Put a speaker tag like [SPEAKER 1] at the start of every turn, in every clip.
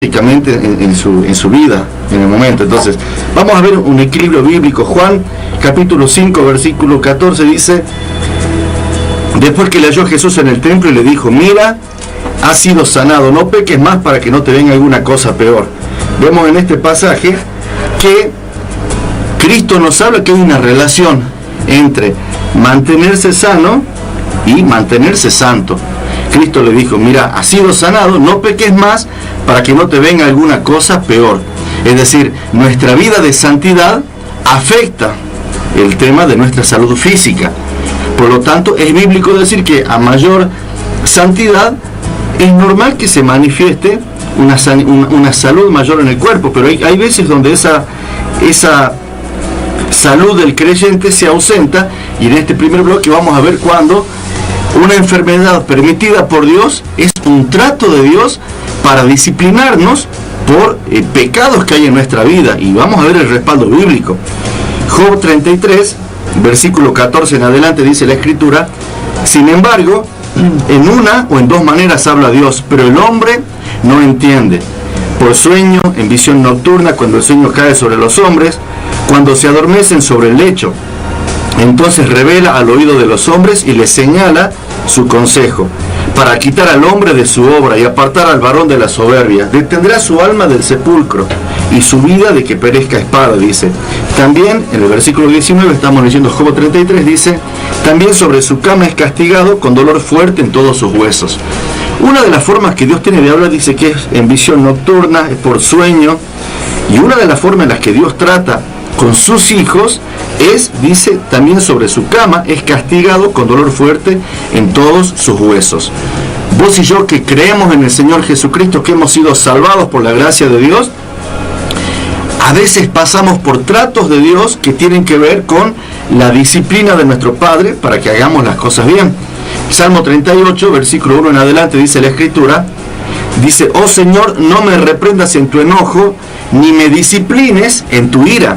[SPEAKER 1] en su vida, en el momento. Entonces, vamos a ver un equilibrio bíblico. Juan, capítulo 5, versículo 14, dice: después que le halló Jesús en el templo y le dijo: mira, has sido sanado, no peques más para que no te venga alguna cosa peor. Vemos en este pasaje que Cristo nos habla que hay una relación entre mantenerse sano y mantenerse santo. Cristo le dijo: mira, has sido sanado, no peques más para que no te venga alguna cosa peor. Es decir, nuestra vida de santidad afecta el tema de nuestra salud física. Por lo tanto, es bíblico decir que a mayor santidad es normal que se manifieste una salud mayor en el cuerpo, pero hay veces donde esa salud del creyente se ausenta, y en este primer bloque vamos a ver cuando una enfermedad permitida por Dios es un trato de Dios para disciplinarnos por pecados que hay en nuestra vida, y vamos a ver el respaldo bíblico. Job 33, versículo 14 en adelante, dice la Escritura: sin embargo, en una o en dos maneras habla Dios, pero el hombre no entiende. Por sueño, en visión nocturna, cuando el sueño cae sobre los hombres, cuando se adormecen sobre el lecho. Entonces revela al oído de los hombres y les señala su consejo, para quitar al hombre de su obra y apartar al varón de la soberbia. Detendrá su alma del sepulcro y su vida de que perezca espada, dice. También en el versículo 19, estamos leyendo Job 33, dice: también sobre su cama es castigado con dolor fuerte en todos sus huesos. Una de las formas que Dios tiene de hablar, dice que es en visión nocturna, es por sueño, y una de las formas en las que Dios trata con sus hijos es, dice, también sobre su cama es castigado con dolor fuerte en todos sus huesos. Vos y yo, que creemos en el Señor Jesucristo, que hemos sido salvados por la gracia de Dios, a veces pasamos por tratos de Dios que tienen que ver con la disciplina de nuestro Padre para que hagamos las cosas bien. Salmo 38, versículo 1 en adelante, dice la Escritura, dice: oh Señor, no me reprendas en tu enojo, ni me disciplines en tu ira.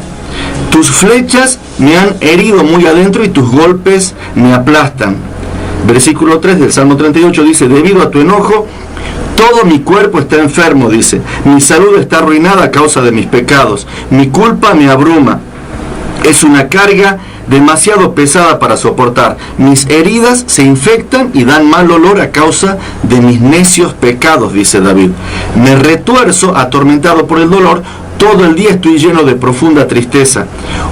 [SPEAKER 1] Tus flechas me han herido muy adentro y tus golpes me aplastan. Versículo 3 del Salmo 38 dice: debido a tu enojo, todo mi cuerpo está enfermo, dice. Mi salud está arruinada a causa de mis pecados. Mi culpa me abruma. Es una carga demasiado pesada para soportar. Mis heridas se infectan y dan mal olor a causa de mis necios pecados, dice David. Me retuerzo atormentado por el dolor. Todo el día estoy lleno de profunda tristeza.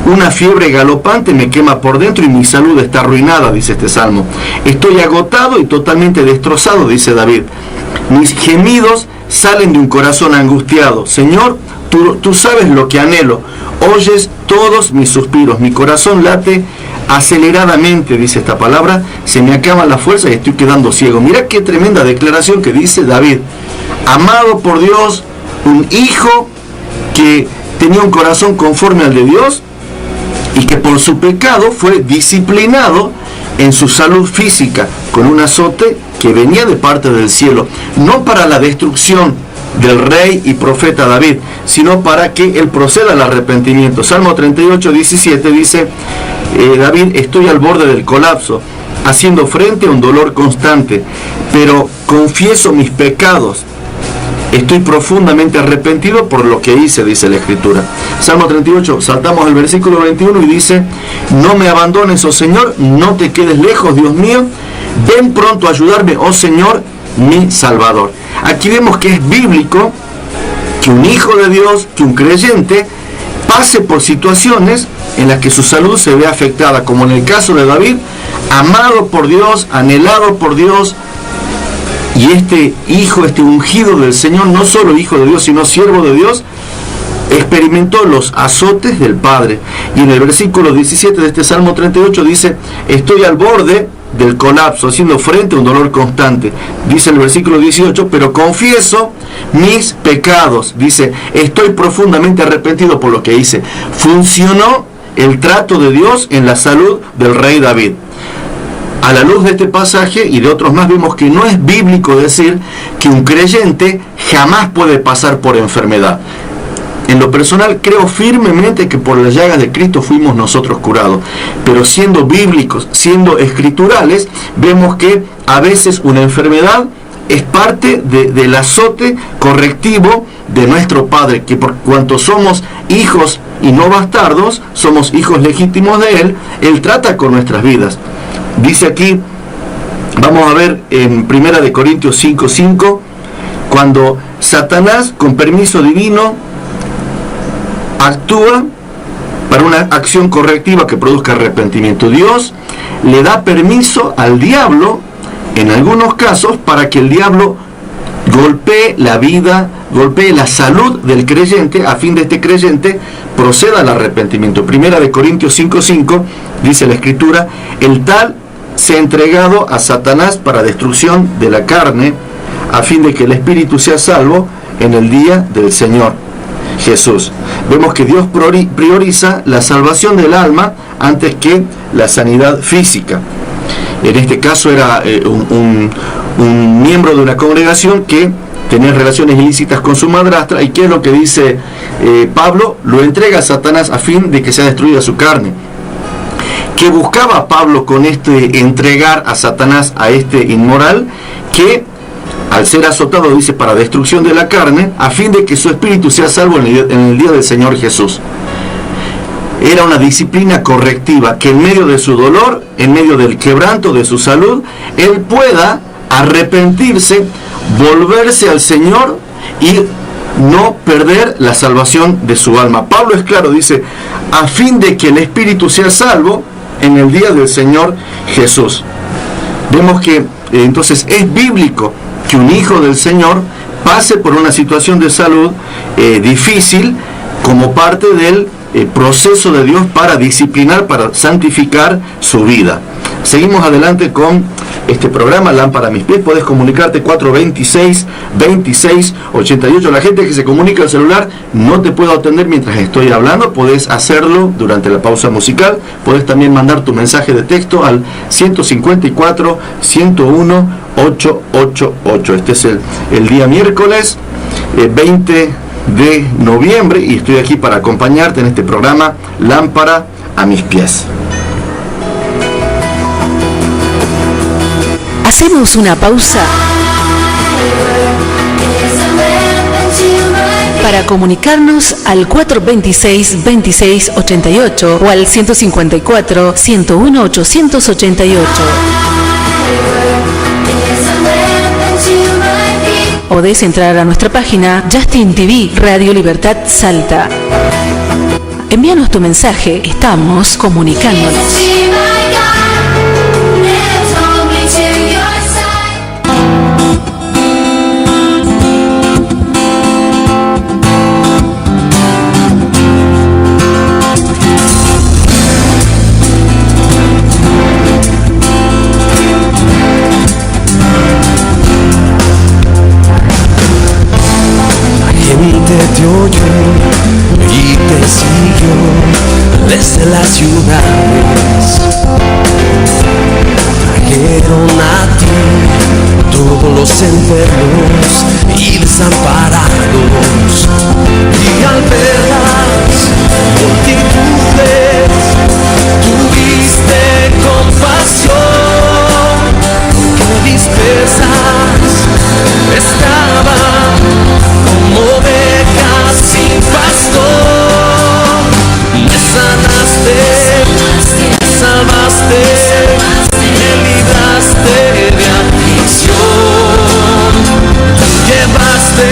[SPEAKER 1] Una fiebre galopante me quema por dentro y mi salud está arruinada, dice este salmo. Estoy agotado y totalmente destrozado, dice David. Mis gemidos salen de un corazón angustiado. Señor, tú sabes lo que anhelo. Oyes todos mis suspiros. Mi corazón late aceleradamente, dice esta palabra. Se me acaban las fuerzas y estoy quedando ciego. Mirá qué tremenda declaración que dice David. Amado por Dios, un hijo que tenía un corazón conforme al de Dios y que por su pecado fue disciplinado en su salud física con un azote que venía de parte del cielo, no para la destrucción del rey y profeta David, sino para que él proceda al arrepentimiento. Salmo 38, 17 dice David: estoy al borde del colapso, haciendo frente a un dolor constante, pero confieso mis pecados. Estoy profundamente arrepentido por lo que hice, dice la Escritura. Salmo 38, saltamos al versículo 21 y dice: no me abandones, oh Señor, no te quedes lejos, Dios mío. Ven pronto a ayudarme, oh Señor, mi Salvador. Aquí vemos que es bíblico que un hijo de Dios, que un creyente, pase por situaciones en las que su salud se ve afectada, como en el caso de David, amado por Dios, anhelado por Dios. Y este hijo, este ungido del Señor, no solo hijo de Dios, sino siervo de Dios, experimentó los azotes del Padre. Y en el versículo 17 de este Salmo 38 dice: estoy al borde del colapso, haciendo frente a un dolor constante. Dice el versículo 18: pero confieso mis pecados. Dice: estoy profundamente arrepentido por lo que hice. Funcionó el trato de Dios en la salud del rey David. A la luz de este pasaje y de otros más, vemos que no es bíblico decir que un creyente jamás puede pasar por enfermedad. En lo personal, creo firmemente que por las llagas de Cristo fuimos nosotros curados. Pero siendo bíblicos, siendo escriturales, vemos que a veces una enfermedad es parte del azote correctivo de nuestro Padre, que por cuanto somos hijos y no bastardos, somos hijos legítimos de Él, Él trata con nuestras vidas. Dice aquí, vamos a ver en 1 Corintios 5:5, cuando Satanás, con permiso divino, actúa para una acción correctiva que produzca arrepentimiento. Dios le da permiso al diablo, en algunos casos, para que el diablo golpee la vida, golpee la salud del creyente, a fin de este creyente proceda al arrepentimiento. 1 Corintios 5:5 dice la Escritura, el tal se ha entregado a Satanás para destrucción de la carne, a fin de que el espíritu sea salvo en el día del Señor Jesús. Vemos que Dios prioriza la salvación del alma antes que la sanidad física. En este caso era un miembro de una congregación que tenía relaciones ilícitas con su madrastra. ¿Y qué es lo que dice Pablo? Lo entrega a Satanás a fin de que sea destruida su carne. ¿Qué buscaba Pablo con este entregar a Satanás a este inmoral? Que al ser azotado, dice, para destrucción de la carne, a fin de que su espíritu sea salvo en el día del Señor Jesús. Era una disciplina correctiva, que en medio de su dolor, en medio del quebranto de su salud, él pueda arrepentirse, volverse al Señor y no perder la salvación de su alma. Pablo es claro, dice, a fin de que el espíritu sea salvo en el día del Señor Jesús. Vemos que entonces es bíblico que un hijo del Señor pase por una situación de salud difícil como parte del proceso de Dios para disciplinar, para santificar su vida. Seguimos adelante con este programa, Lámpara a mis pies. Puedes comunicarte 426-2688. La gente que se comunica al celular, no te puedo atender mientras estoy hablando. Puedes hacerlo durante la pausa musical. Puedes también mandar tu mensaje de texto al 154-101-888. Este es el día miércoles 20 de noviembre y estoy aquí para acompañarte en este programa Lámpara a mis pies.
[SPEAKER 2] Hacemos una pausa para comunicarnos al 426-2688 o al 154-101-888. Podés entrar a nuestra página Justin TV Radio Libertad Salta. Envíanos tu mensaje, estamos comunicándonos.
[SPEAKER 3] Te oyó y te siguió desde las ciudades. Trajeron a ti todos los enfermos y desamparados, y al verlas multitudes tuviste compasión, porque dispersas estaban como ovejas sin pastor. Me sanaste, me salvaste, me libraste de aflicción. Llevaste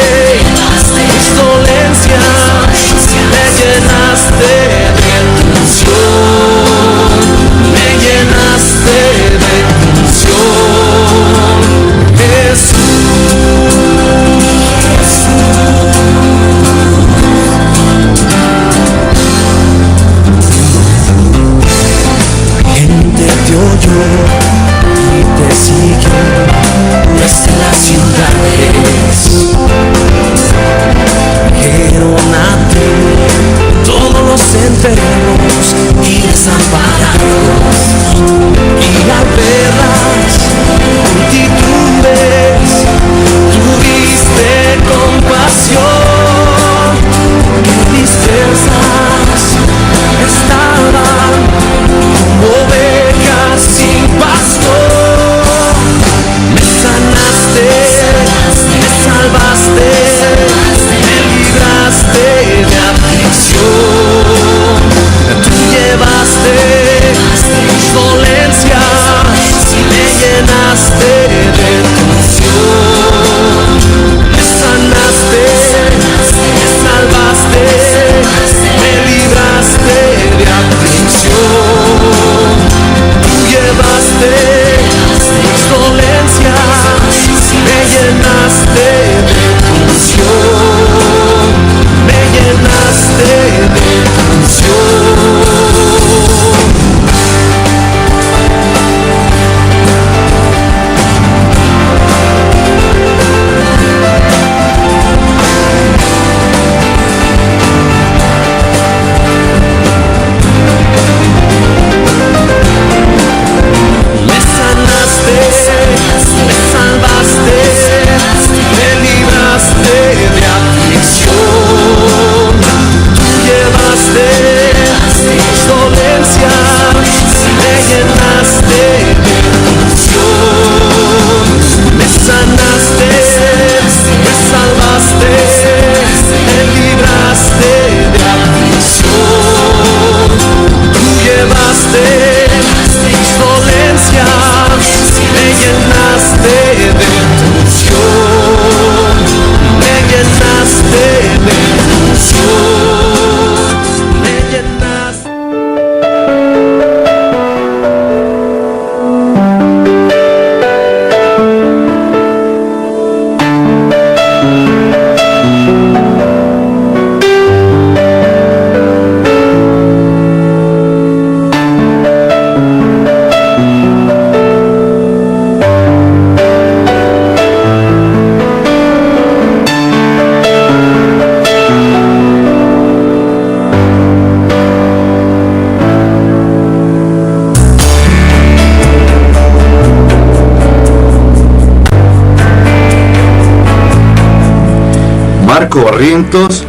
[SPEAKER 1] Marco Barrientos,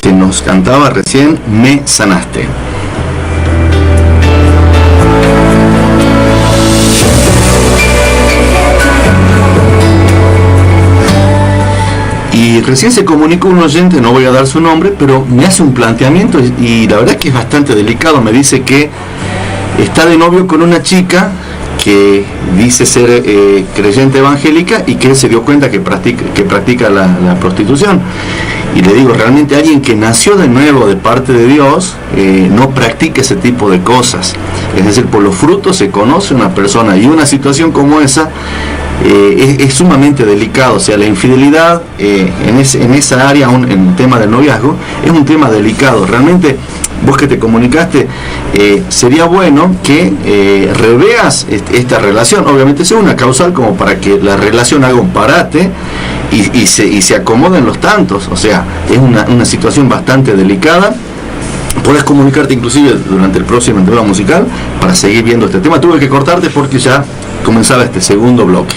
[SPEAKER 1] que nos cantaba recién Me Sanaste. Y recién se comunicó un oyente, no voy a dar su nombre, pero me hace un planteamiento y la verdad es que es bastante delicado. Me dice que está de novio con una chica que dice ser creyente evangélica y que él se dio cuenta que practica la prostitución. Y le digo, realmente alguien que nació de nuevo de parte de Dios no practica ese tipo de cosas. Es decir, por los frutos se conoce una persona, y una situación como esa es sumamente delicado. O sea, la infidelidad en esa área, en el tema del noviazgo, es un tema delicado. Realmente, vos que te comunicaste, sería bueno que reveas esta relación. Obviamente sea una causal como para que la relación haga un parate y se acomoden los tantos. O sea, es una situación bastante delicada. Podés comunicarte inclusive durante el próximo entrega musical para seguir viendo este tema. Tuve que cortarte porque ya comenzaba este segundo bloque.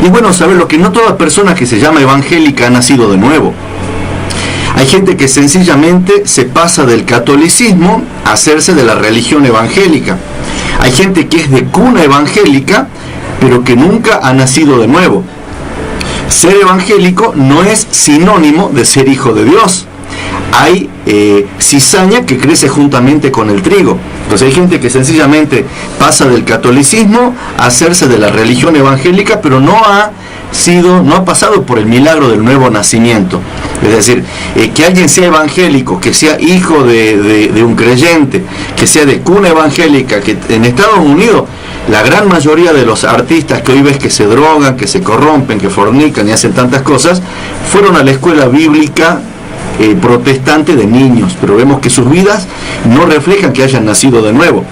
[SPEAKER 1] Y es bueno saber lo que no toda persona que se llama evangélica ha nacido de nuevo. Hay gente que sencillamente se pasa del catolicismo a hacerse de la religión evangélica. Hay gente que es de cuna evangélica, pero que nunca ha nacido de nuevo. Ser evangélico no es sinónimo de ser hijo de Dios. Hay cizaña que crece juntamente con el trigo. Entonces hay gente que sencillamente pasa del catolicismo a hacerse de la religión evangélica, pero no ha pasado por el milagro del nuevo nacimiento. Es decir, que alguien sea evangélico, que sea hijo de un creyente, que sea de cuna evangélica, que en Estados Unidos la gran mayoría de los artistas que hoy ves que se drogan, que se corrompen, que fornican y hacen tantas cosas, fueron a la escuela bíblica protestante de niños, pero vemos que sus vidas no reflejan que hayan nacido de nuevo,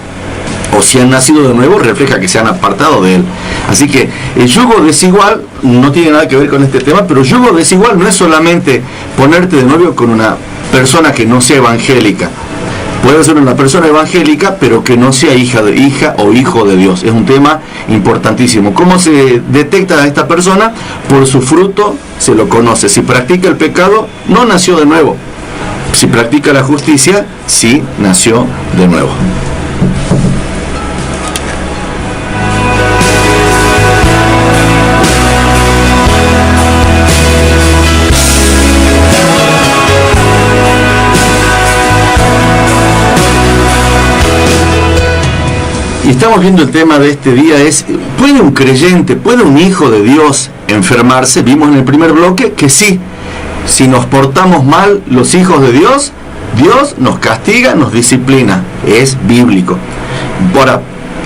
[SPEAKER 1] o si han nacido de nuevo refleja que se han apartado de él. Así que el yugo desigual no tiene nada que ver con este tema, pero yugo desigual no es solamente ponerte de novio con una persona que no sea evangélica. Puede ser una persona evangélica, pero que no sea hija o hijo de Dios. Es un tema importantísimo. ¿Cómo se detecta a esta persona? Por su fruto se lo conoce. Si practica el pecado, no nació de nuevo. Si practica la justicia, sí nació de nuevo. Y estamos viendo el tema de este día es, ¿puede un creyente, puede un hijo de Dios enfermarse? Vimos en el primer bloque que sí, si nos portamos mal los hijos de Dios, Dios nos castiga, nos disciplina, es bíblico. Ahora,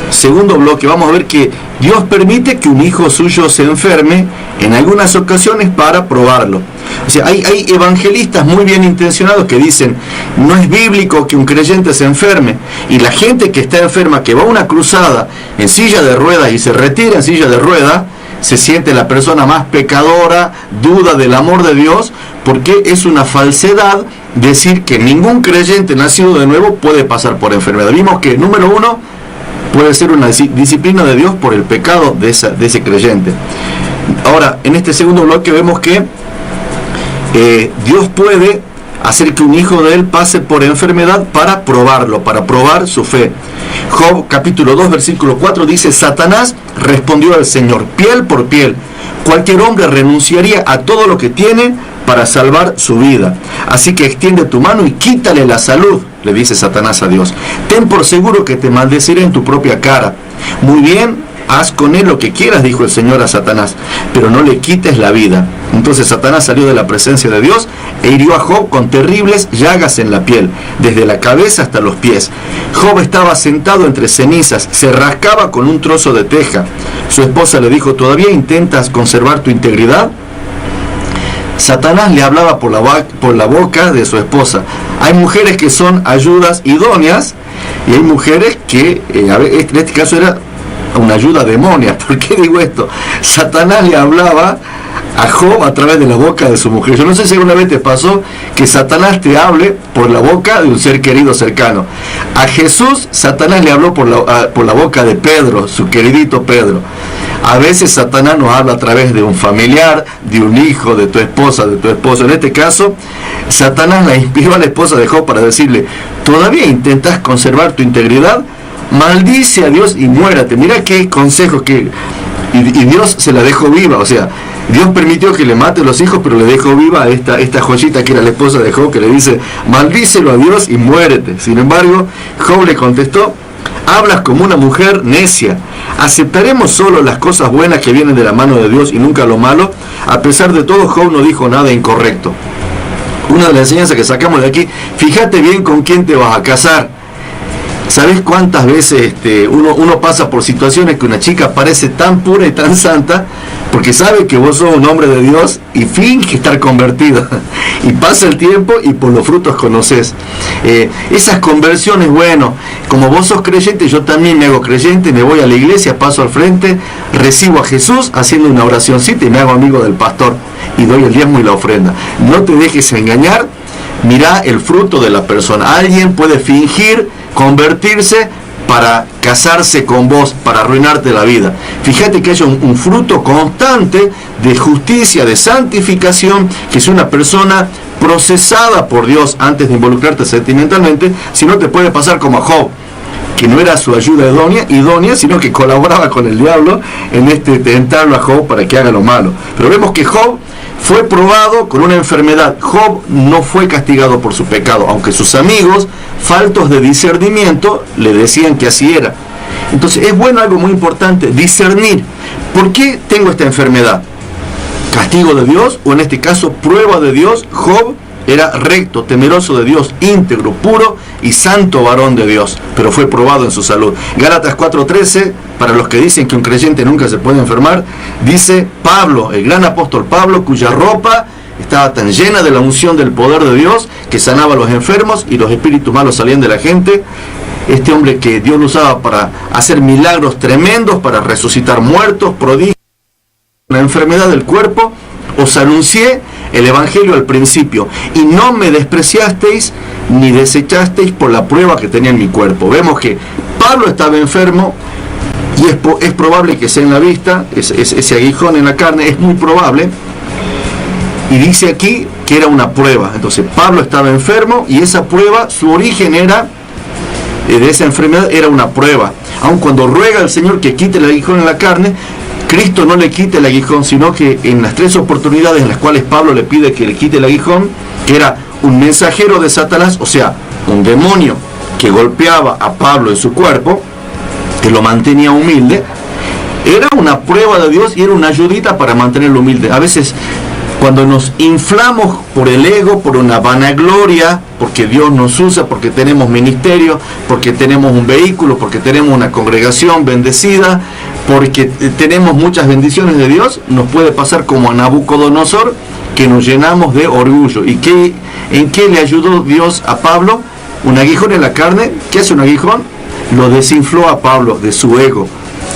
[SPEAKER 1] segundo bloque, vamos a ver que Dios permite que un hijo suyo se enferme en algunas ocasiones para probarlo. O sea, hay evangelistas muy bien intencionados que dicen, no es bíblico que un creyente se enferme, y la gente que está enferma, que va a una cruzada en silla de ruedas y se retira en silla de ruedas, se siente la persona más pecadora, duda del amor de Dios, porque es una falsedad decir que ningún creyente nacido de nuevo puede pasar por enfermedad. Vimos que, número uno, puede ser una disciplina de Dios por el pecado de ese creyente. Ahora, en este segundo bloque vemos que Dios puede hacer que un hijo de él pase por enfermedad para probarlo, para probar su fe. Job capítulo 2 versículo 4 dice, Satanás respondió al Señor, piel por piel. Cualquier hombre renunciaría a todo lo que tiene para salvar su vida. Así que extiende tu mano y quítale la salud, le dice Satanás a Dios. Ten por seguro que te maldeciré en tu propia cara. Muy bien, haz con él lo que quieras, dijo el Señor a Satanás, pero no le quites la vida. Entonces Satanás salió de la presencia de Dios e hirió a Job con terribles llagas en la piel, desde la cabeza hasta los pies. Job estaba sentado entre cenizas, se rascaba con un trozo de teja. Su esposa le dijo, ¿todavía intentas conservar tu integridad? Satanás le hablaba por la boca de su esposa. Hay mujeres que son ayudas idóneas y hay mujeres que, en este caso era una ayuda demonia. ¿Por qué digo esto? Satanás le hablaba a Job a través de la boca de su mujer. Yo no sé si alguna vez te pasó que Satanás te hable por la boca de un ser querido cercano. A Jesús, Satanás le habló por la boca de Pedro, su queridito Pedro. A veces Satanás nos habla a través de un familiar, de un hijo, de tu esposa, de tu esposo. En este caso, Satanás la inspiró a la esposa de Job para decirle: ¿todavía intentas conservar tu integridad? Maldice a Dios y muérate. Mira qué consejo que... Y Dios se la dejó viva, o sea, Dios permitió que le mate a los hijos, pero le dejó viva a esta joyita que era la esposa de Job, que le dice: maldícelo a Dios y muérete. Sin embargo, Job le contestó: hablas como una mujer necia. ¿Aceptaremos solo las cosas buenas que vienen de la mano de Dios y nunca lo malo? A pesar de todo, Job no dijo nada incorrecto. Una de las enseñanzas que sacamos de aquí: fíjate bien con quién te vas a casar. ¿Sabes cuántas veces uno pasa por situaciones que una chica parece tan pura y tan santa porque sabe que vos sos un hombre de Dios y finge estar convertido? Y pasa el tiempo y por los frutos conoces. Esas conversiones, bueno, como vos sos creyente, yo también me hago creyente, me voy a la iglesia, paso al frente, recibo a Jesús haciendo una oracioncita y me hago amigo del pastor y doy el diezmo y la ofrenda. No te dejes engañar, mirá el fruto de la persona. Alguien puede fingir convertirse para casarse con vos, para arruinarte la vida. Fíjate que haya un fruto constante de justicia, de santificación, que es una persona procesada por Dios antes de involucrarte sentimentalmente. Si no, te puede pasar como a Job, que no era su ayuda idónea, sino que colaboraba con el diablo en tentarlo a Job para que haga lo malo. Pero vemos que Job fue probado con una enfermedad. Job no fue castigado por su pecado, aunque sus amigos, faltos de discernimiento, le decían que así era. Entonces es bueno, algo muy importante, discernir. ¿Por qué tengo esta enfermedad? ¿Castigo de Dios o en este caso prueba de Dios? Job era recto, temeroso de Dios, íntegro, puro y santo varón de Dios, pero fue probado en su salud. Gálatas 4:13, para los que dicen que un creyente nunca se puede enfermar, dice Pablo, el gran apóstol Pablo, cuya ropa estaba tan llena de la unción del poder de Dios, que sanaba a los enfermos y los espíritus malos salían de la gente. Este hombre que Dios lo usaba para hacer milagros tremendos, para resucitar muertos, prodigios, la enfermedad del cuerpo. Os anuncié el Evangelio al principio, y no me despreciasteis ni desechasteis por la prueba que tenía en mi cuerpo. Vemos que Pablo estaba enfermo, y es probable que sea en la vista, ese aguijón en la carne, es muy probable, y dice aquí que era una prueba. Entonces Pablo estaba enfermo, y esa prueba, su origen era, de esa enfermedad, era una prueba. Aun cuando ruega al Señor que quite el aguijón en la carne, Cristo no le quite el aguijón, sino que en las 3 oportunidades en las cuales Pablo le pide que le quite el aguijón, que era un mensajero de Satanás, o sea, un demonio que golpeaba a Pablo en su cuerpo, que lo mantenía humilde, era una prueba de Dios y era una ayudita para mantenerlo humilde. A veces, cuando nos inflamos por el ego, por una vanagloria, porque Dios nos usa, porque tenemos ministerio, porque tenemos un vehículo, porque tenemos una congregación bendecida, porque tenemos muchas bendiciones de Dios, nos puede pasar como a Nabucodonosor, que nos llenamos de orgullo. ¿Y en qué le ayudó Dios a Pablo? Un aguijón en la carne. ¿Qué hace un aguijón? Lo desinfló a Pablo de su ego,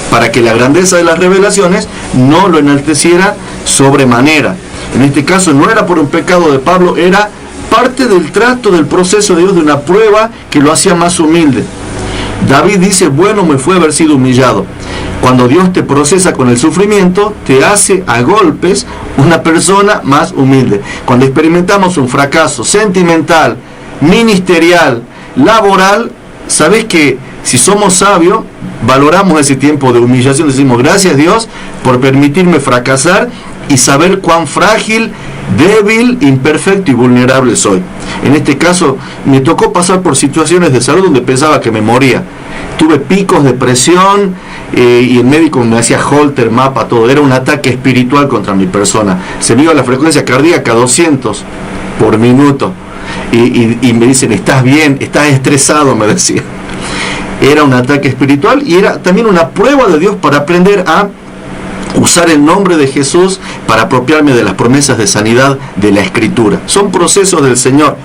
[SPEAKER 1] para que la grandeza de las revelaciones no lo enalteciera sobremanera. En este caso no era por un pecado de Pablo, era parte del trato, del proceso de Dios, de una prueba que lo hacía más humilde. David dice: bueno me fue haber sido humillado. Cuando Dios te procesa con el sufrimiento, te hace a golpes una persona más humilde. Cuando experimentamos un fracaso sentimental, ministerial, laboral, sabes que si somos sabios, valoramos ese tiempo de humillación. Decimos: gracias Dios por permitirme fracasar y saber cuán frágil, débil, imperfecto y vulnerable soy. En este caso, me tocó pasar por situaciones de salud donde pensaba que me moría. Tuve picos de presión y el médico me hacía holter, mapa, todo. Era un ataque espiritual contra mi persona. Se me iba la frecuencia cardíaca a 200 por minuto. Y me dicen: estás bien, estás estresado, me decía. Era un ataque espiritual y era también una prueba de Dios para aprender a usar el nombre de Jesús para apropiarme de las promesas de sanidad de la Escritura. Son procesos del Señor.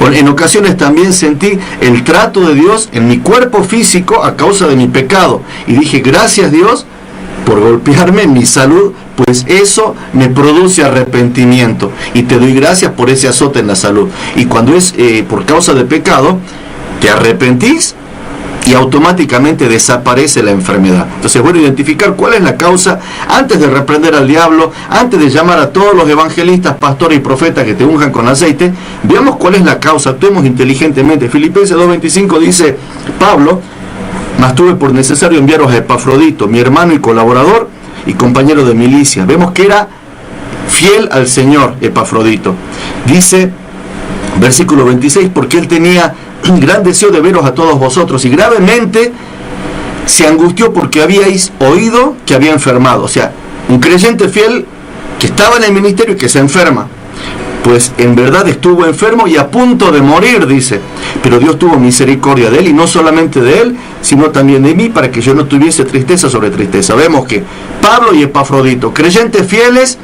[SPEAKER 1] En ocasiones también sentí el trato de Dios en mi cuerpo físico a causa de mi pecado. Y dije, gracias Dios por golpearme en mi salud, pues eso me produce arrepentimiento. Y te doy gracias por ese azote en la salud. Y cuando es por causa de pecado, te arrepentís y automáticamente desaparece la enfermedad. Entonces, bueno, identificar cuál es la causa antes de reprender al diablo, antes de llamar a todos los evangelistas, pastores y profetas que te unjan con aceite. Veamos cuál es la causa, actuemos inteligentemente. Filipenses 2:25 dice Pablo: mas tuve por necesario enviaros a Epafrodito, mi hermano y colaborador y compañero de milicia. Vemos que era fiel al Señor Epafrodito. Dice, versículo 26, porque él tenía un gran deseo de veros a todos vosotros y gravemente se angustió porque habíais oído que había enfermado. O sea, un creyente fiel que estaba en el ministerio y que se enferma. Pues en verdad estuvo enfermo y a punto de morir, dice. Pero Dios tuvo misericordia de él, y no solamente de él, sino también de mí, para que yo no tuviese tristeza sobre tristeza. Vemos que Pablo y Epafrodito, creyentes fieles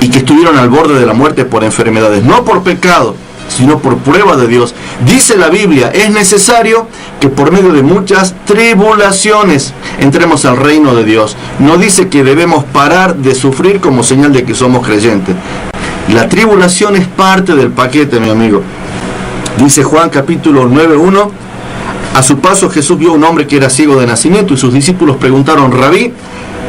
[SPEAKER 1] y que estuvieron al borde de la muerte por enfermedades, no por pecado, sino por prueba de Dios. Dice la Biblia, es necesario que por medio de muchas tribulaciones entremos al reino de Dios. No dice que debemos parar de sufrir como señal de que somos creyentes. La tribulación es parte del paquete, mi amigo. Dice Juan capítulo 9:1, a su paso Jesús vio a un hombre que era ciego de nacimiento y sus discípulos preguntaron, Rabí,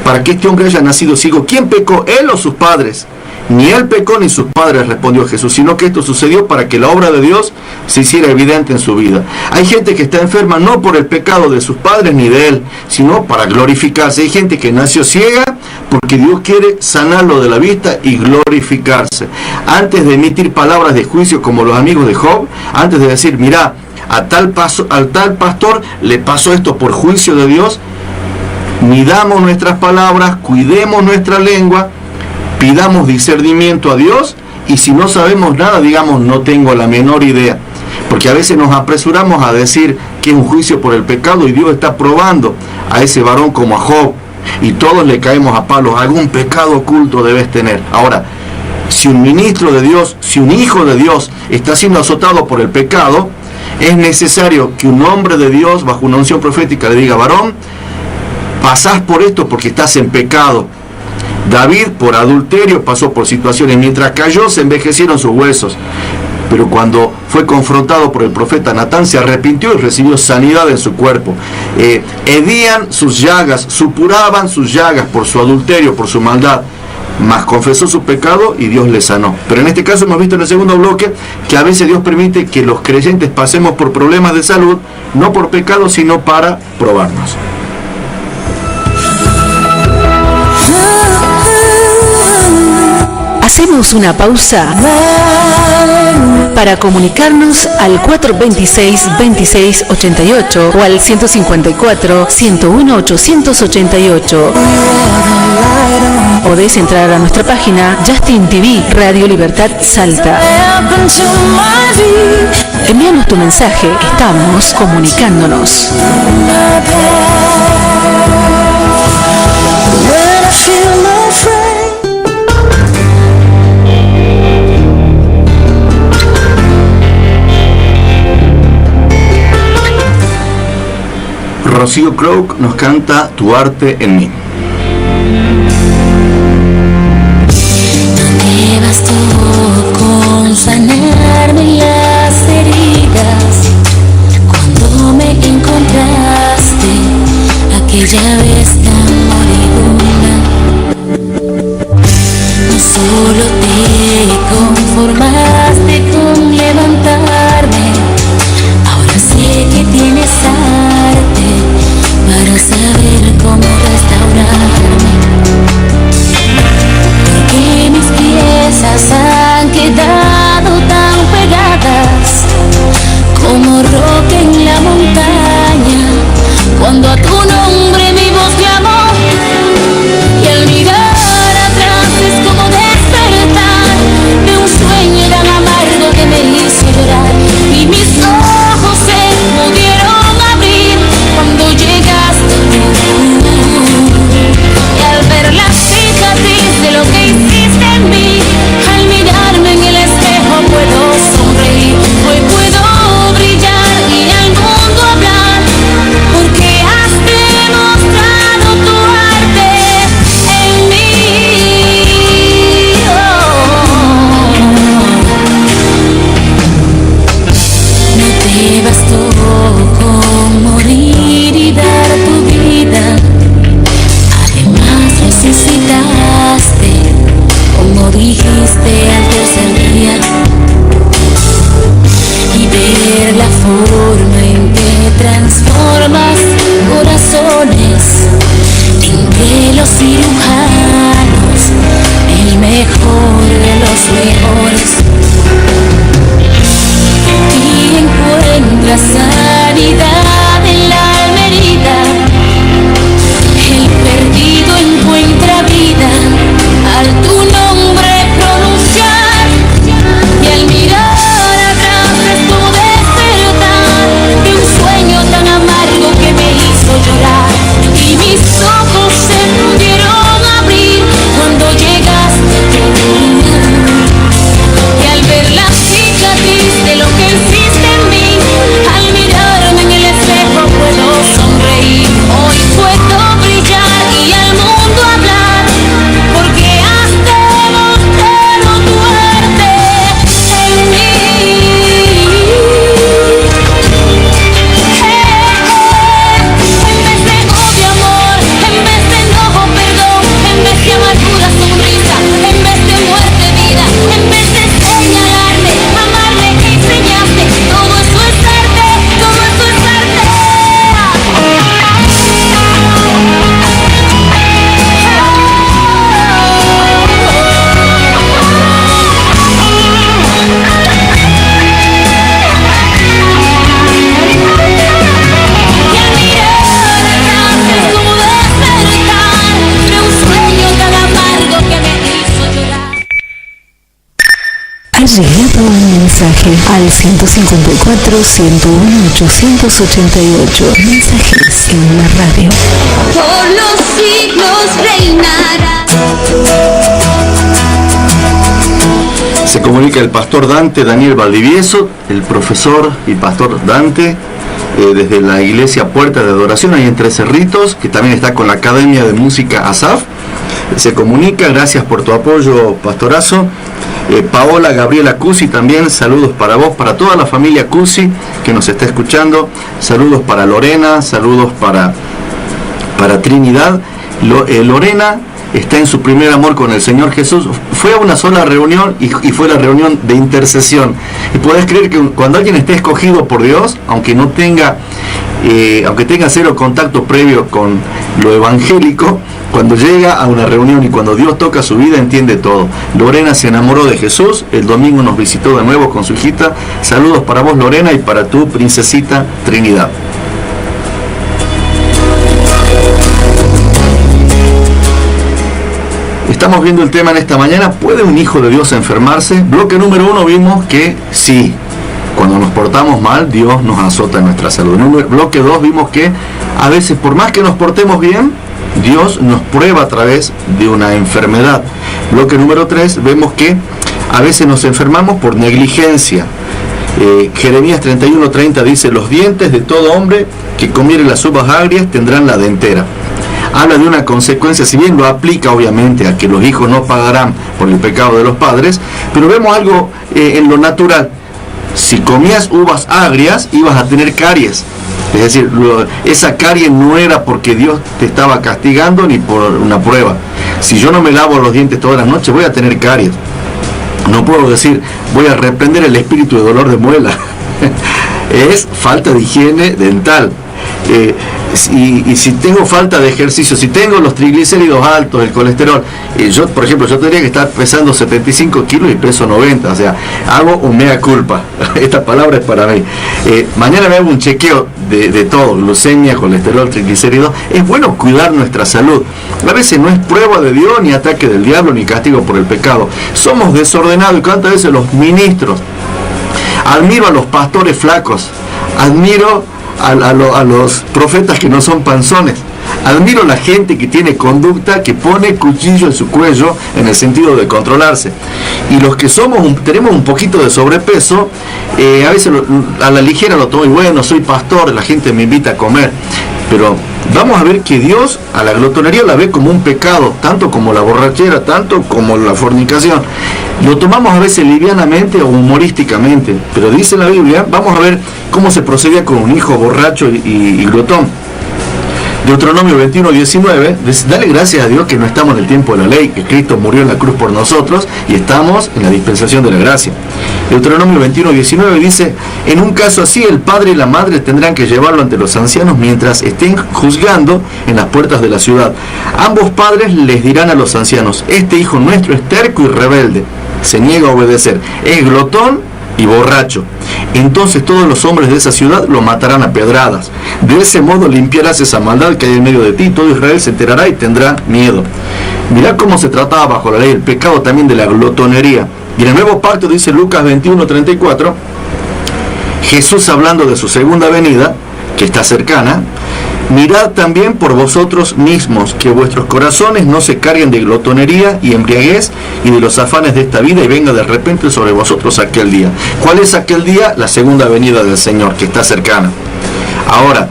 [SPEAKER 1] para que este hombre haya nacido ciego, ¿quién pecó, él o sus padres? Ni él pecó ni sus padres, respondió Jesús, sino que esto sucedió para que la obra de Dios se hiciera evidente en su vida. Hay gente que está enferma no por el pecado de sus padres ni de él, sino para glorificarse. Hay gente que nació ciega porque Dios quiere sanarlo de la vista y glorificarse. Antes de emitir palabras de juicio como los amigos de Job, antes de decir, mirá, al tal pastor le pasó esto por juicio de Dios, midamos nuestras palabras, cuidemos nuestra lengua, pidamos discernimiento a Dios, y si no sabemos nada, digamos, no tengo la menor idea. Porque a veces nos apresuramos a decir que es un juicio por el pecado y Dios está probando a ese varón como a Job. Y todos le caemos a palos, algún pecado oculto debes tener. Ahora, si un ministro de Dios, si un hijo de Dios está siendo azotado por el pecado, es necesario que un hombre de Dios, bajo una unción profética, le diga, varón, pasás por esto porque estás en pecado. David por adulterio pasó por situaciones, mientras cayó se envejecieron sus huesos, pero cuando fue confrontado por el profeta Natán se arrepintió y recibió sanidad en su cuerpo. Hedían sus llagas, supuraban sus llagas por su adulterio, por su maldad, mas confesó su pecado y Dios le sanó. Pero en este caso hemos visto en el segundo bloque que a veces Dios permite que los creyentes pasemos por problemas de salud, no por pecado, sino para probarnos.
[SPEAKER 2] Hacemos una pausa para comunicarnos al 426-2688 o al 154-101-888. Podés entrar a nuestra página Justin TV, Radio Libertad Salta. Envíanos tu mensaje, estamos comunicándonos.
[SPEAKER 1] Rocío Crook nos canta Tu arte en mí.
[SPEAKER 4] Me bastó con sanarme las heridas cuando me encontraste aquella vez tan moribunda. No solo te conformaste con levantarme, ahora sé que tienes arte para saber cómo restaurarme. Porque mis piezas han quedado tan pegadas como roca en la montaña, cuando a tu nombre mi voz llama.
[SPEAKER 2] llegado un mensaje al 154 101 888. Mensajes en la radio.
[SPEAKER 4] Por los siglos reinará.
[SPEAKER 1] Se comunica el pastor Dante Daniel Valdivieso, el profesor y pastor Dante, desde la iglesia Puerta de Adoración, ahí en Tres Cerritos, que también está con la Academia de Música ASAF. Se comunica, gracias por tu apoyo, pastorazo. Paola Gabriela Cusi también, saludos para vos, para toda la familia Cusi que nos está escuchando. Saludos para Lorena, saludos para Trinidad. Lorena está en su primer amor con el Señor Jesús. Fue a una sola reunión y fue la reunión de intercesión. Y podés creer que cuando alguien esté escogido por Dios, aunque tenga cero contacto previo con lo evangélico, cuando llega a una reunión y cuando Dios toca su vida, entiende todo. Lorena se enamoró de Jesús, el domingo nos visitó de nuevo con su hijita. Saludos para vos, Lorena, y para tu princesita Trinidad. Estamos viendo el tema en esta mañana. ¿Puede un hijo de Dios enfermarse? Bloque número 1 vimos que sí. Cuando nos portamos mal, Dios nos azota en nuestra salud. En bloque 2 vimos que a veces, por más que nos portemos bien, Dios nos prueba a través de una enfermedad. Bloque número 3 vemos que a veces nos enfermamos por negligencia. Jeremías 31:30 dice: los dientes de todo hombre que comiere las uvas agrias tendrán la dentera. Habla de una consecuencia, si bien lo aplica obviamente a que los hijos no pagarán por el pecado de los padres, pero vemos algo en lo natural. Si comías uvas agrias, ibas a tener caries. Es decir, esa carie no era porque Dios te estaba castigando ni por una prueba. Si yo no me lavo los dientes todas las noches, voy a tener caries. No puedo decir, voy a reprender el espíritu de dolor de muela. Es falta de higiene dental. Y si tengo falta de ejercicio, si tengo los triglicéridos altos, el colesterol, yo, por ejemplo, yo tendría que estar pesando 75 kilos y peso 90, o sea, hago un mea culpa. Esta palabra es para mí. Mañana me hago un chequeo de todo, glucemia, colesterol, triglicéridos. Es bueno cuidar nuestra salud. A veces no es prueba de Dios, ni ataque del diablo, ni castigo por el pecado. Somos desordenados, y cuántas veces los ministros, admiro a los pastores flacos, admiro a los profetas que no son panzones, admiro a la gente que tiene conducta, que pone cuchillo en su cuello en el sentido de controlarse. Y los que tenemos un poquito de sobrepeso, a veces a la ligera lo tomo, y bueno, soy pastor, la gente me invita a comer. Pero vamos a ver que Dios a la glotonería la ve como un pecado, tanto como la borrachera, tanto como la fornicación. Lo tomamos a veces livianamente o humorísticamente, pero dice la Biblia, vamos a ver cómo se procedía con un hijo borracho y glotón. Deuteronomio 21:19, dale gracias a Dios que no estamos en el tiempo de la ley, que Cristo murió en la cruz por nosotros y estamos en la dispensación de la gracia. Deuteronomio 21:19 dice: en un caso así, el padre y la madre tendrán que llevarlo ante los ancianos mientras estén juzgando en las puertas de la ciudad. Ambos padres les dirán a los ancianos: este hijo nuestro es terco y rebelde, se niega a obedecer, es glotón y borracho. Entonces todos los hombres de esa ciudad lo matarán a pedradas. De ese modo limpiarás esa maldad que hay en medio de ti. Todo Israel se enterará y tendrá miedo. Mirá cómo se trataba bajo la ley el pecado también de la glotonería. Y en el Nuevo Pacto dice Lucas 21:34, Jesús hablando de su segunda venida, que está cercana: mirad también por vosotros mismos, que vuestros corazones no se carguen de glotonería y embriaguez y de los afanes de esta vida, y venga de repente sobre vosotros aquel día. ¿Cuál es aquel día? La segunda venida del Señor, que está cercana. Ahora,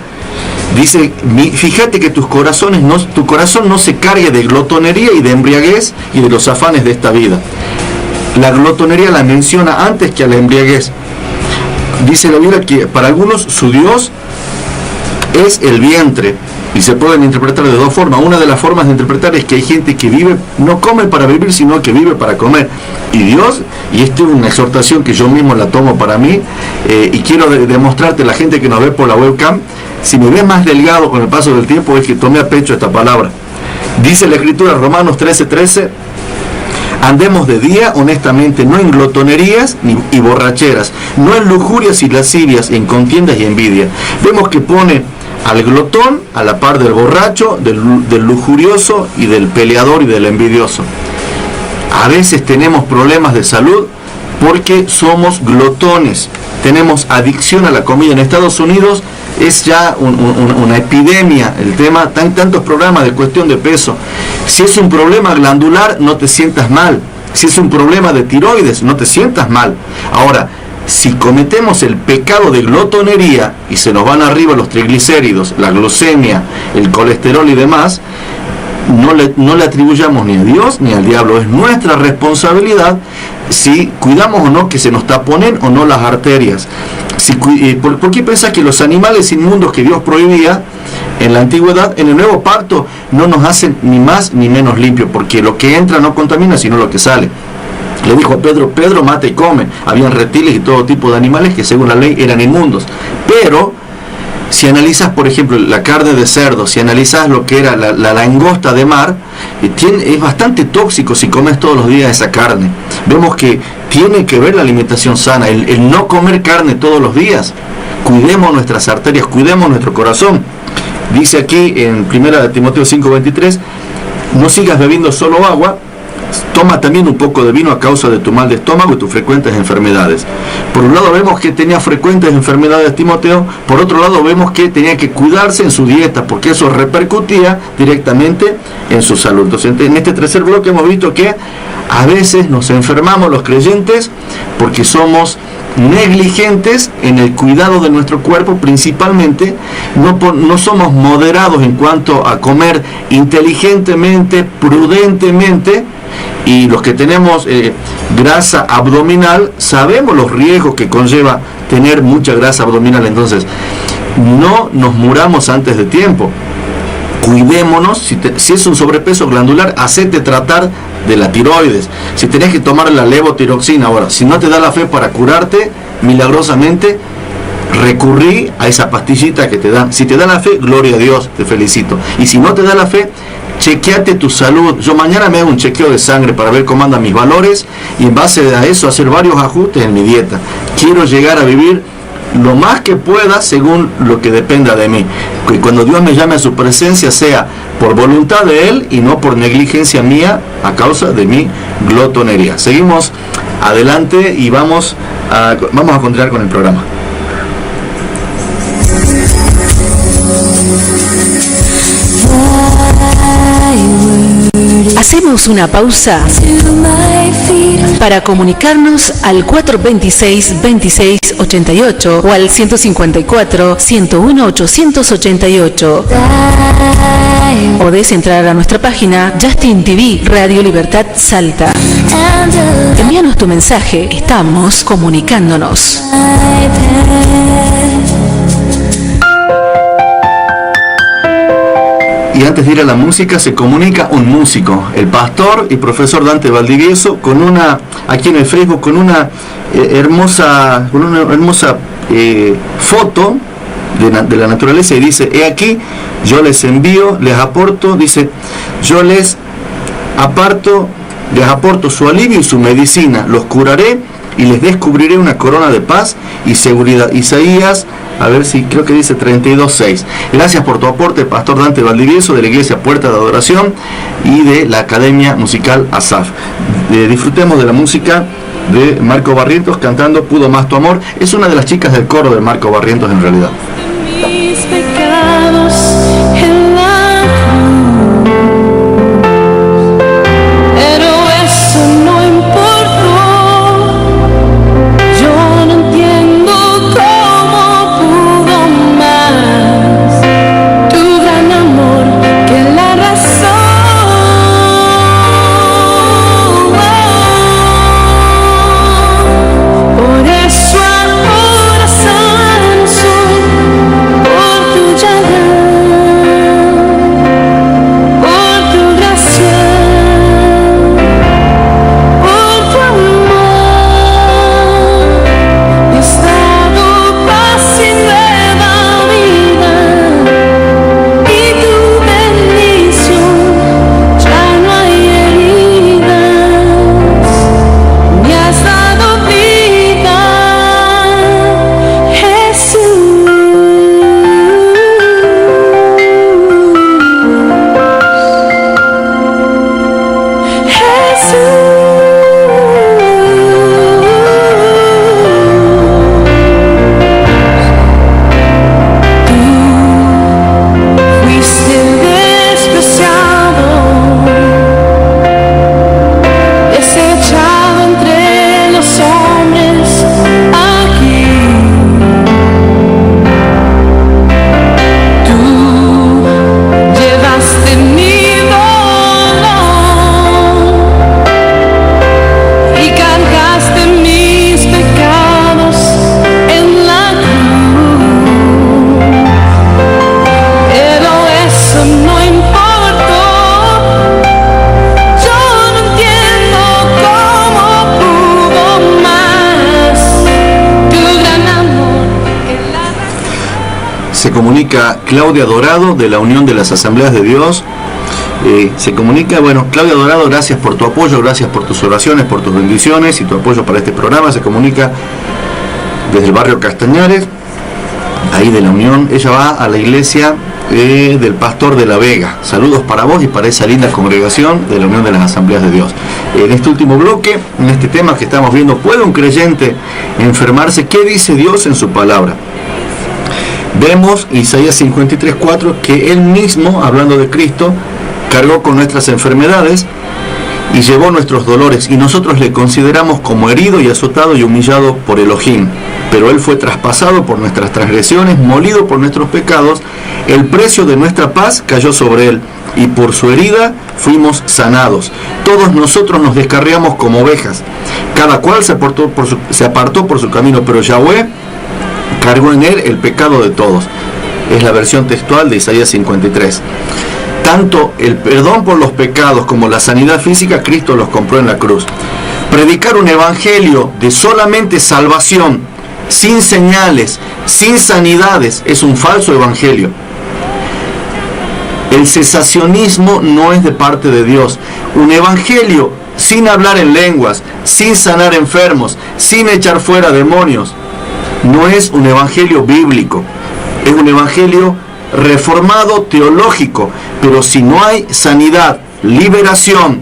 [SPEAKER 1] dice, fíjate que tu corazón no se cargue de glotonería y de embriaguez y de los afanes de esta vida. La glotonería la menciona antes que a la embriaguez. Dice la Biblia que para algunos su Dios es el vientre, y se pueden interpretar de dos formas. Una de las formas de interpretar es que hay gente que no come para vivir, sino que vive para comer. Y Dios, y esto es una exhortación que yo mismo la tomo para mí, y quiero demostrarte a la gente que nos ve por la webcam, si me ves más delgado con el paso del tiempo, es que tomé a pecho esta palabra. Dice la Escritura, Romanos 13:13, andemos de día honestamente, no en glotonerías y borracheras, no en lujurias y lascivias, en contiendas y envidia. Vemos que pone al glotón a la par del borracho, del lujurioso y del peleador y del envidioso. A veces tenemos problemas de salud porque somos glotones, tenemos adicción a la comida. En Estados Unidos es ya una epidemia el tema, tantos programas de cuestión de peso. Si es un problema glandular, no te sientas mal. Si es un problema de tiroides, no te sientas mal. Ahora, si cometemos el pecado de glotonería y se nos van arriba los triglicéridos, la glucemia, el colesterol y demás, no le atribuyamos ni a Dios ni al diablo. Es nuestra responsabilidad si cuidamos o no que se nos taponen o no las arterias. ¿Por qué pensás que los animales inmundos que Dios prohibía en la antigüedad, en el nuevo pacto, no nos hacen ni más ni menos limpio? Porque lo que entra no contamina, sino lo que sale. Le dijo a Pedro, Pedro, mata y come. Habían reptiles y todo tipo de animales que según la ley eran inmundos. Pero si analizas, por ejemplo, la carne de cerdo, si analizas lo que era la langosta de mar, es bastante tóxico si comes todos los días esa carne. Vemos que tiene que ver la alimentación sana, el no comer carne todos los días. Cuidemos nuestras arterias, cuidemos nuestro corazón. Dice aquí en 1 Timoteo 5:23, no sigas bebiendo solo agua, toma también un poco de vino a causa de tu mal de estómago y tus frecuentes enfermedades. Por un lado vemos que tenía frecuentes enfermedades Timoteo, por otro lado vemos que tenía que cuidarse en su dieta, porque eso repercutía directamente en su salud. Entonces, en este tercer bloque hemos visto que a veces nos enfermamos los creyentes porque somos negligentes en el cuidado de nuestro cuerpo, principalmente no somos moderados en cuanto a comer inteligentemente, prudentemente. Y los que tenemos grasa abdominal sabemos los riesgos que conlleva tener mucha grasa abdominal. Entonces no nos muramos antes de tiempo. Cuidémonos. Si es un sobrepeso glandular, hacete tratar de la tiroides. Si tenés que tomar la levotiroxina, ahora, si no te da la fe para curarte, milagrosamente recurrí a esa pastillita que te dan. Si te da la fe, gloria a Dios, te felicito. Y si no te da la fe, chequeate tu salud. Yo mañana me hago un chequeo de sangre para ver cómo andan mis valores y en base a eso hacer varios ajustes en mi dieta. Quiero llegar a vivir lo más que pueda según lo que dependa de mí. Que cuando Dios me llame a su presencia sea por voluntad de Él y no por negligencia mía a causa de mi glotonería. Seguimos adelante y vamos a continuar con el programa.
[SPEAKER 2] Hacemos una pausa para comunicarnos al 426-2688 o al 154-101-888. Podés entrar a nuestra página Justin TV Radio Libertad Salta. Envíanos tu mensaje, estamos comunicándonos.
[SPEAKER 1] Y antes de ir a la música, se comunica un músico, el pastor y profesor Dante Valdivieso, aquí en el Facebook, con una hermosa foto de la naturaleza, y dice: he aquí, yo les envío, les aporto, dice, yo les aporto su alivio y su medicina, los curaré y les descubriré una corona de paz y seguridad. Isaías, a ver si creo que dice 32:6. Gracias por tu aporte, Pastor Dante Valdivieso, de la Iglesia Puerta de Adoración y de la Academia Musical Asaf. Disfrutemos de la música de Marco Barrientos cantando Pudo Más Tu Amor. Es una de las chicas del coro de Marco Barrientos en realidad.
[SPEAKER 3] Mis pecados en la cruz, pero eso no importó. Yo no entiendo cómo pudo más tu gran amor que la razón. Por eso ahora santo
[SPEAKER 1] comunica Claudia Dorado de la Unión de las Asambleas de Dios. Se comunica, bueno, Claudia Dorado, gracias por tu apoyo, gracias por tus oraciones, por tus bendiciones y tu apoyo para este programa. Se comunica desde el barrio Castañares, ahí de la Unión. Ella va a la iglesia del Pastor de la Vega. Saludos para vos y para esa linda congregación de la Unión de las Asambleas de Dios. En este último bloque, en este tema que estamos viendo, ¿puede un creyente enfermarse? ¿Qué dice Dios en su palabra? Vemos Isaías 53:4 que Él mismo, hablando de Cristo, cargó con nuestras enfermedades y llevó nuestros dolores, y nosotros le consideramos como herido y azotado y humillado por Elohim. Pero Él fue traspasado por nuestras transgresiones, molido por nuestros pecados. El precio de nuestra paz cayó sobre Él, y por su herida fuimos sanados. Todos nosotros nos descarriamos como ovejas, cada cual se apartó por su camino, pero Yahweh cargó en Él el pecado de todos. Es la versión textual de Isaías 53. Tanto el perdón por los pecados como la sanidad física, Cristo los compró en la cruz. Predicar un evangelio de solamente salvación, sin señales, sin sanidades, es un falso evangelio. El cesacionismo no es de parte de Dios. Un evangelio sin hablar en lenguas, sin sanar enfermos, sin echar fuera demonios, no es un evangelio bíblico. Es un evangelio reformado teológico, pero si no hay sanidad, liberación,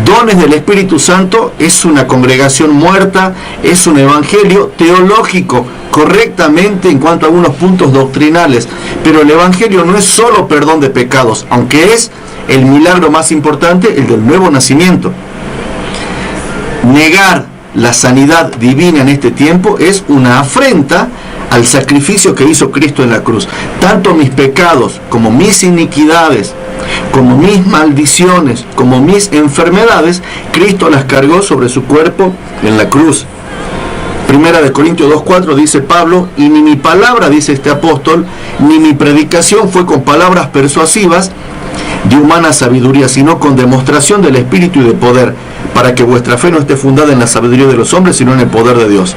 [SPEAKER 1] dones del Espíritu Santo, es una congregación muerta, es un evangelio teológico, correctamente en cuanto a algunos puntos doctrinales, pero el evangelio no es solo perdón de pecados, aunque es el milagro más importante, el del nuevo nacimiento. Negar la sanidad divina en este tiempo es una afrenta al sacrificio que hizo Cristo en la cruz. Tanto mis pecados como mis iniquidades, como mis maldiciones, como mis enfermedades, Cristo las cargó sobre su cuerpo en la cruz. Primera de Corintios 2:4 dice Pablo, y ni mi palabra, dice este apóstol, ni mi predicación fue con palabras persuasivas de humana sabiduría, sino con demostración del Espíritu y de poder, para que vuestra fe no esté fundada en la sabiduría de los hombres, sino en el poder de Dios.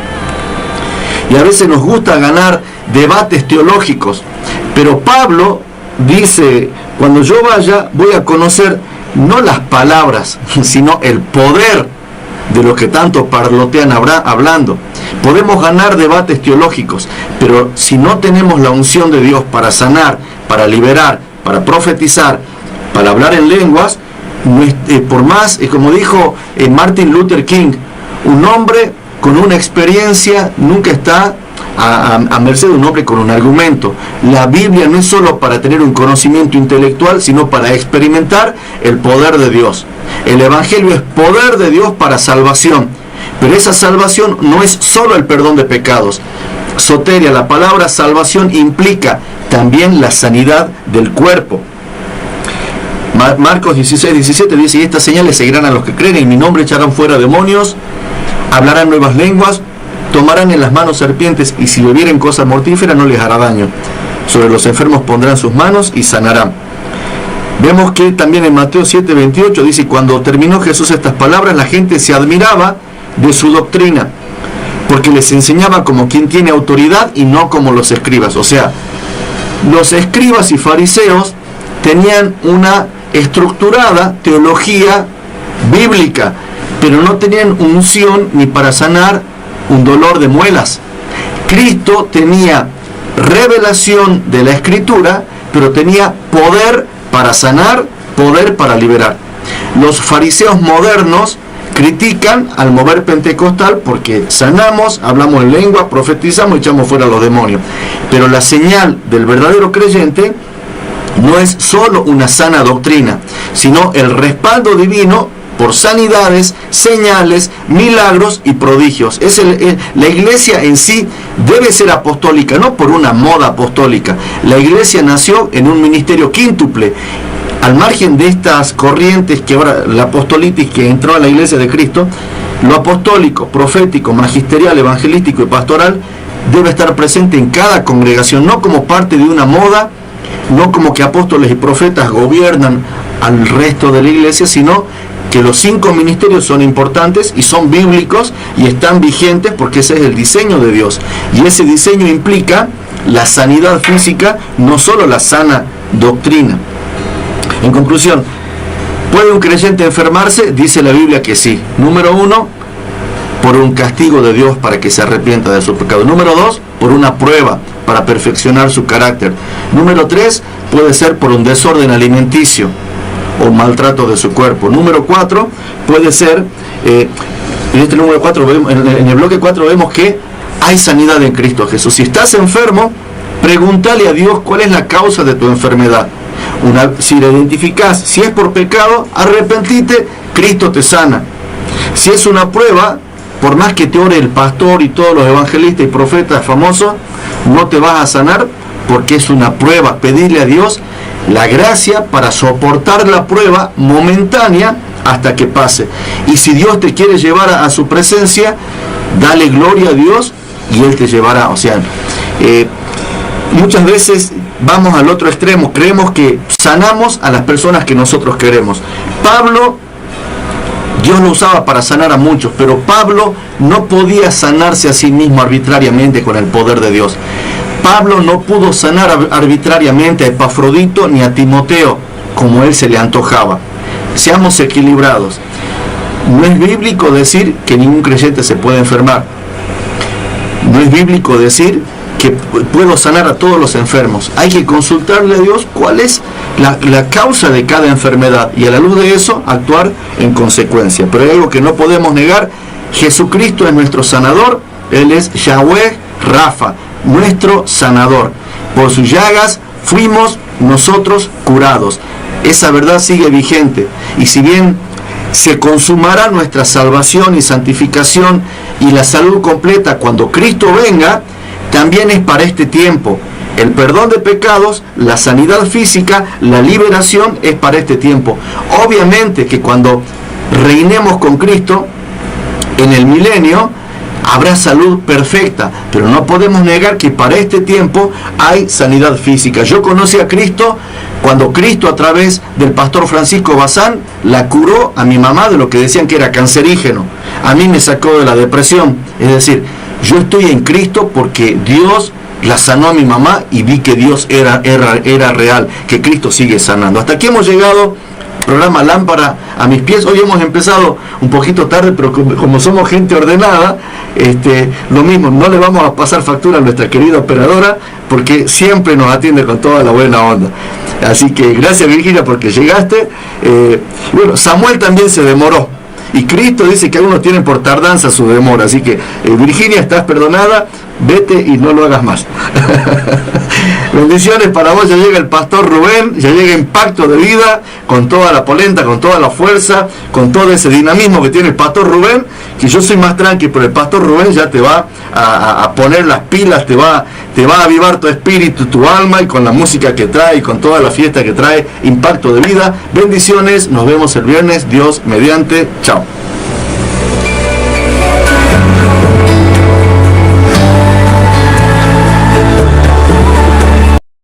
[SPEAKER 1] Y a veces nos gusta ganar debates teológicos, pero Pablo dice, cuando yo vaya voy a conocer no las palabras, sino el poder de los que tanto parlotean hablando. Podemos ganar debates teológicos, pero si no tenemos la unción de Dios para sanar, para liberar, para profetizar, para hablar en lenguas, por más, como dijo Martin Luther King, un hombre con una experiencia nunca está a merced de un hombre con un argumento. La Biblia no es solo para tener un conocimiento intelectual, sino para experimentar el poder de Dios. El Evangelio es poder de Dios para salvación, pero esa salvación no es solo el perdón de pecados. Soteria, la palabra salvación implica también la sanidad del cuerpo. Marcos 16:17 dice, y estas señales seguirán a los que creen, en mi nombre echarán fuera demonios, hablarán nuevas lenguas, tomarán en las manos serpientes, y si bebieren cosa mortífera no les hará daño. Sobre los enfermos pondrán sus manos y sanarán. Vemos que también en Mateo 7:28 dice, cuando terminó Jesús estas palabras, la gente se admiraba de su doctrina, porque les enseñaba como quien tiene autoridad y no como los escribas. O sea, los escribas y fariseos tenían una estructurada teología bíblica, pero no tenían unción ni para sanar un dolor de muelas. Cristo tenía revelación de la Escritura, pero tenía poder para sanar, poder para liberar. Los fariseos modernos critican al mover pentecostal porque sanamos, hablamos en lengua, profetizamos y echamos fuera a los demonios. Pero la señal del verdadero creyente no es solo una sana doctrina, sino el respaldo divino por sanidades, señales, milagros y prodigios. La iglesia en sí debe ser apostólica, no por una moda apostólica. La iglesia nació en un ministerio quíntuple. Al margen de estas corrientes que ahora, la apostolitis que entró a la iglesia de Cristo, lo apostólico, profético, magisterial, evangelístico y pastoral debe estar presente en cada congregación, no como parte de una moda, no como que apóstoles y profetas gobiernan al resto de la iglesia, sino que los 5 ministerios son importantes y son bíblicos y están vigentes porque ese es el diseño de Dios. Y ese diseño implica la sanidad física, no solo la sana doctrina. En conclusión, ¿puede un creyente enfermarse? Dice la Biblia que sí. Número 1, por un castigo de Dios para que se arrepienta de su pecado. Número 2, por una prueba para perfeccionar su carácter. Número 3, puede ser por un desorden alimenticio o maltrato de su cuerpo. Número 4, puede ser, en este número 4, en el bloque 4 vemos que hay sanidad en Cristo Jesús. Si estás enfermo, pregúntale a Dios cuál es la causa de tu enfermedad. Si la identificás, si es por pecado, arrepentite, Cristo te sana. Si es una prueba, por más que te ore el pastor y todos los evangelistas y profetas famosos, no te vas a sanar porque es una prueba. Pedirle a Dios la gracia para soportar la prueba momentánea hasta que pase. Y si Dios te quiere llevar a su presencia, dale gloria a Dios y Él te llevará. O sea, muchas veces vamos al otro extremo, creemos que sanamos a las personas que nosotros queremos. Pablo, Dios lo usaba para sanar a muchos, pero Pablo no podía sanarse a sí mismo arbitrariamente con el poder de Dios. Pablo no pudo sanar arbitrariamente a Epafrodito ni a Timoteo como él se le antojaba. Seamos equilibrados. No es bíblico decir que ningún creyente se puede enfermar. No es bíblico decir que puedo sanar a todos los enfermos. Hay que consultarle a Dios cuál es la causa de cada enfermedad y a la luz de eso actuar en consecuencia. Pero hay algo que no podemos negar: Jesucristo es nuestro sanador. Él es Yahweh Rafa, nuestro sanador. Por sus llagas fuimos nosotros curados. Esa verdad sigue vigente, y si bien se consumará nuestra salvación y santificación y la salud completa cuando Cristo venga, también es para este tiempo. El perdón de pecados, la sanidad física, la liberación es para este tiempo. Obviamente que cuando reinemos con Cristo en el milenio, habrá salud perfecta, pero no podemos negar que para este tiempo hay sanidad física. Yo conocí a Cristo cuando Cristo, a través del pastor Francisco Bazán, la curó a mi mamá de lo que decían que era cancerígeno. A mí me sacó de la depresión. Es decir, yo estoy en Cristo porque Dios la sanó a mi mamá y vi que Dios era real, que Cristo sigue sanando. Hasta aquí hemos llegado. Programa Lámpara a mis pies. Hoy hemos empezado un poquito tarde, pero como somos gente ordenada, lo mismo, no le vamos a pasar factura a nuestra querida operadora, porque siempre nos atiende con toda la buena onda. Así que gracias, Virginia, porque llegaste. Bueno, Samuel también se demoró, y Cristo dice que algunos tienen por tardanza su demora. Así que Virginia, estás perdonada, vete y no lo hagas más. Bendiciones para vos. Ya llega el pastor Rubén, ya llega Impacto de Vida, con toda la polenta, con toda la fuerza, con todo ese dinamismo que tiene el pastor Rubén, que yo soy más tranqui, pero el pastor Rubén ya te va a poner las pilas, te va a avivar tu espíritu, tu alma, y con la música que trae y con toda la fiesta que trae Impacto de Vida. Bendiciones, nos vemos el viernes, Dios mediante. Chao.